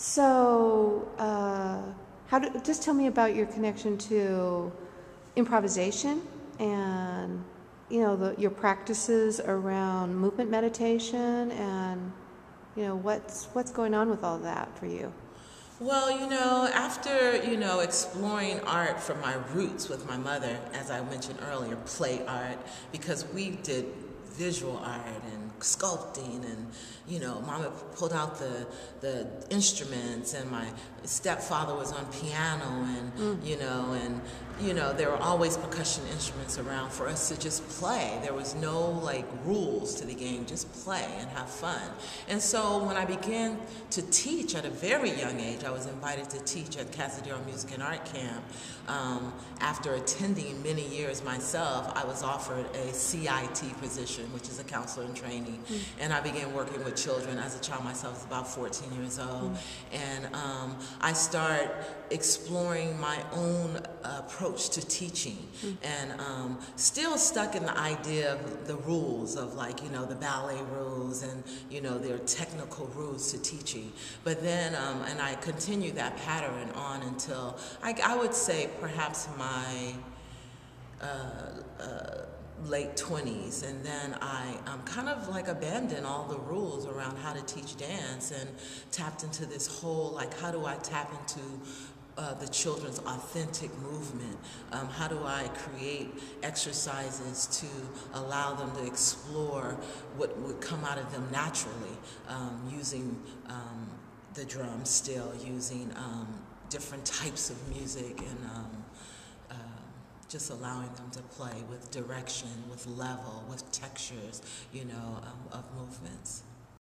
So, just tell me about your connection to improvisation and, your practices around movement meditation and, what's going on with all that for you? Well, after, exploring art from my roots with my mother, as I mentioned earlier, play art, because we did visual art and sculpting and, Mama pulled out the instruments, and my stepfather was on piano, and, there were always percussion instruments around for us to just play. There was no rules to the game, just play and have fun. And so when I began to teach at a very young age, I was invited to teach at Casadero Music and Art Camp. After attending many years myself, I was offered a CIT position, which is a counselor in training, and I began working with children as a child myself. I was about 14 years old, and I started exploring my own approach to teaching, and still stuck in the idea of the rules of the ballet rules, and there are technical rules to teaching. But then, and I continued that pattern on until I would say perhaps my late 20s, and then I kind of abandoned all the rules around how to teach dance and tapped into this whole how do I tap into the children's authentic movement? How do I create exercises to allow them to explore what would come out of them naturally, using the drum still, using different types of music, and just allowing them to play with direction, with level, with textures, of movements.